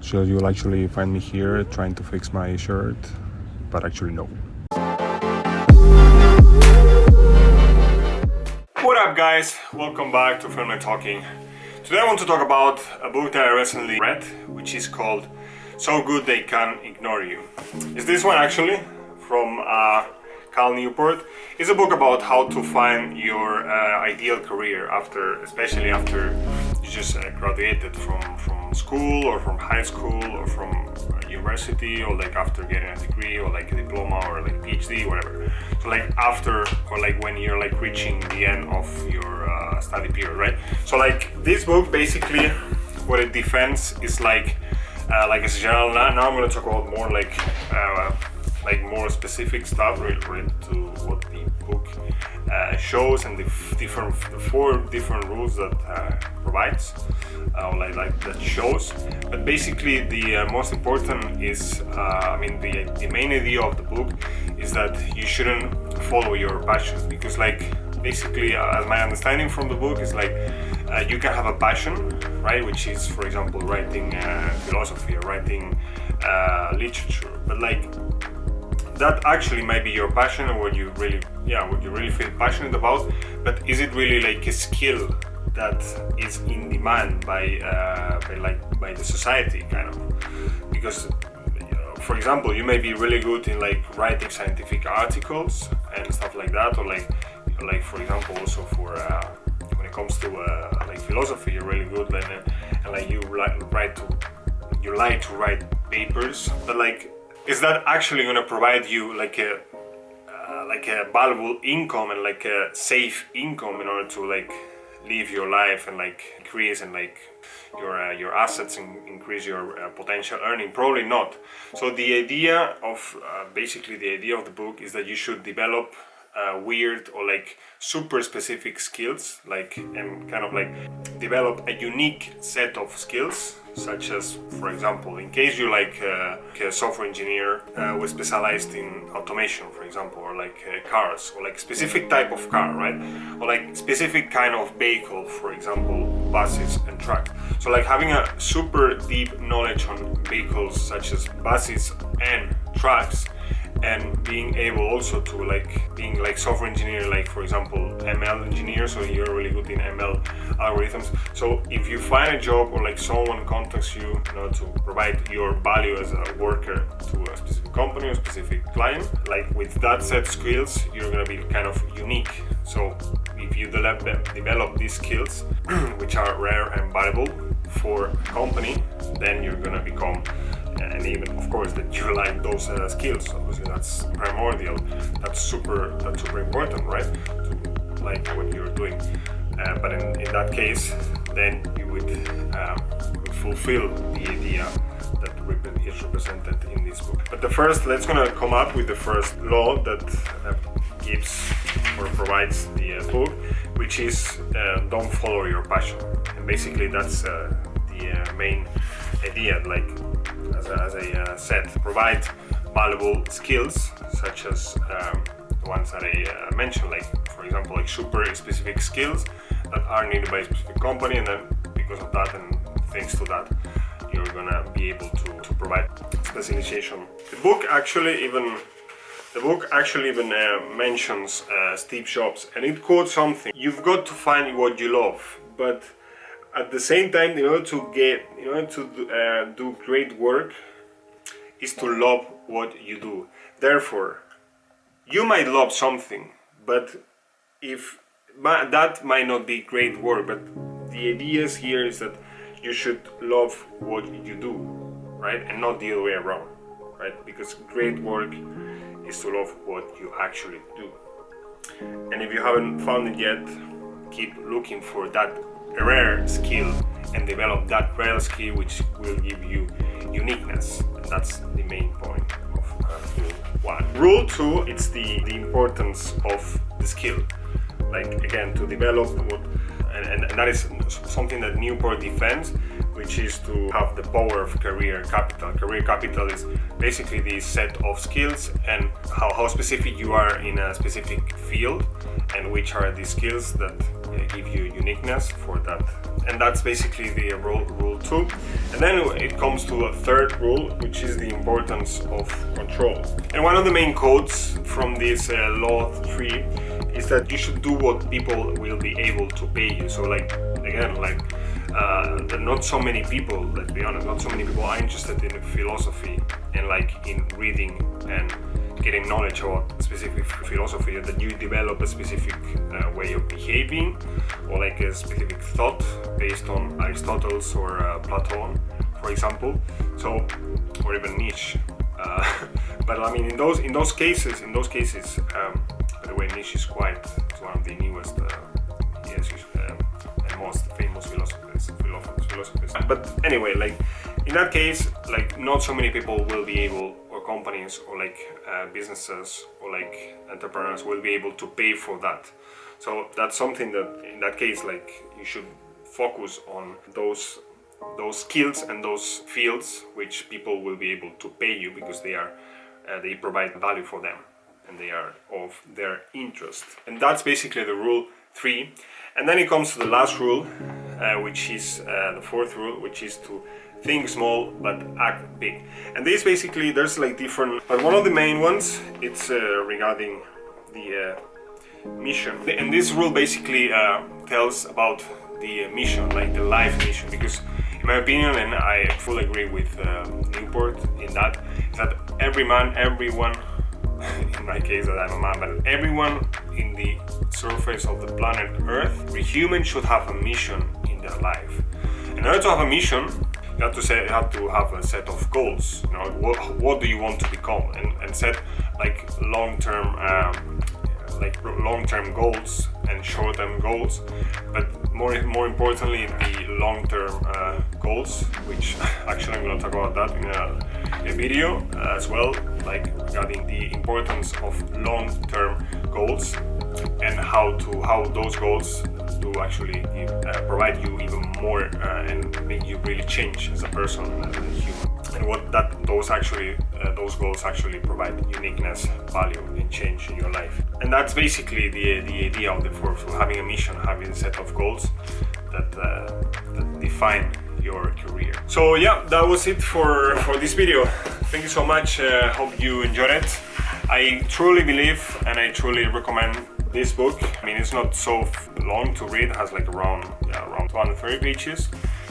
So you'll actually find me here trying to fix my shirt, but actually no. What up guys, welcome back to Film and Talking. Today I want to talk about a book that I recently read, which is called So Good They Can Ignore You. Is this one actually from Cal Newport. It's a book about how to find your ideal career especially after you just graduated from school or from high school or from university, or like after getting a degree or like a diploma or like PhD, whatever. So like after, or like when you're like reaching the end of your study period, right? So like this book basically what it defends is like as a general. Now I'm going to talk about more like more specific stuff related to what the book shows and the four different rules that provides, that shows. But basically the most important is, the main idea of the book is that you shouldn't follow your passion, because basically as my understanding from the book is you can have a passion, right, which is, for example, writing philosophy or writing literature, but that actually might be your passion or what you really feel passionate about, but is it really like a skill that is in demand by the society, kind of? Because for example, you may be really good in writing scientific articles and stuff like that, or for example also for when it comes to philosophy, you're really good and you like to write papers, but is that actually going to provide you a valuable income and a safe income in order to live your life and increase and your assets and increase your potential earning? Probably not. So the idea of the book is that you should develop weird or super specific skills, and kind of develop a unique set of skills, such as, for example, in case you a software engineer who is specialized in automation, for example, or cars, or specific type of car, right, or specific kind of vehicle, for example, buses and trucks. So having a super deep knowledge on vehicles such as buses and trucks, and being able also to being software engineer, for example ML engineer, so you're really good in ML algorithms. So if you find a job or someone contacts you, to provide your value as a worker to a specific company or specific client, with that set of skills, you're gonna be kind of unique. So if you develop these skills which are rare and valuable for a company, then you're gonna become, and even of course that you like those skills, obviously that's primordial, that's super important, right, to like what you're doing, but in that case then you would fulfill the idea that is represented in this book. But let's gonna come up with the first law that gives or provides the book, which is don't follow your passion. And basically that's the main idea, as I said, provide valuable skills such as the ones that I mentioned, for example, super specific skills that are needed by a specific company, and then because of that and thanks to that, you're gonna be able to provide specialization. The book actually even mentions Steve Jobs, and it quotes something: "You've got to find what you love, but at the same time, in order to do great work, is to love what you do. Therefore, you might love something, but that might not be great work. But the idea here is that you should love what you do, right, and not the other way around, right? Because great work is to love what you actually do. And if you haven't found it yet, keep looking for that rare skill and develop that rare skill which will give you uniqueness. And that's the main point of rule 1. Rule 2, it's the importance of the skill. Again, to develop and that is something that Newport defends, which is to have the power of career capital. Career capital is basically the set of skills and how specific you are in a specific field, and which are the skills that give you uniqueness for that. And that's basically the rule 2. And then it comes to a third rule, which is the importance of control. And one of the main quotes from this law 3 is that you should do what people will be able to pay you. So like, again, like not so many people, let's be honest, not so many people are interested in philosophy and like in reading and getting knowledge about specific philosophy, that you develop a specific way of behaving or like a specific thought based on Aristotle's or Platon, for example. So, or even Nietzsche. But I mean, in those cases, by the way, Nietzsche is one of the newest, and most famous philosophers. But anyway, like in that case, like not so many people will be able, or companies, or like businesses, or like entrepreneurs will be able to pay for that. So that's something that, in that case, like you should focus on those skills and those fields which people will be able to pay you because they provide value for them and they are of their interest. And that's basically the rule 3. And then it comes to the last rule, which is the 4th rule, which is to think small but act big. And this basically, there's like different, but one of the main ones, it's regarding the mission. And this rule basically tells about the mission, like the life mission, because in my opinion, and I fully agree with Newport in that, is that everyone, in my case that I'm a man, but everyone in the surface of the planet Earth, every human should have a mission in their life. In order to have a mission, you have to have a set of goals. You know, what do you want to become, and set like long-term goals and short-term goals, but more importantly the long-term goals, which actually I'm going to talk about that in a video as well, like regarding the importance of long-term goals and how those goals do actually provide you even more and make you really change as a person, as a human, and what those goals actually provide uniqueness, value, and change in your life. And that's basically the idea of for having a mission, having a set of goals that define your career. So yeah, that was it for this video. Thank you so much. Hope you enjoyed it. I truly believe and I truly recommend this book. I mean, it's not so long to read. It has like around 230 pages.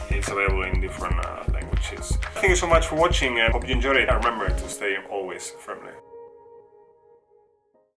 It's available in different languages. Thank you so much for watching and hope you enjoyed it. And remember to stay always friendly.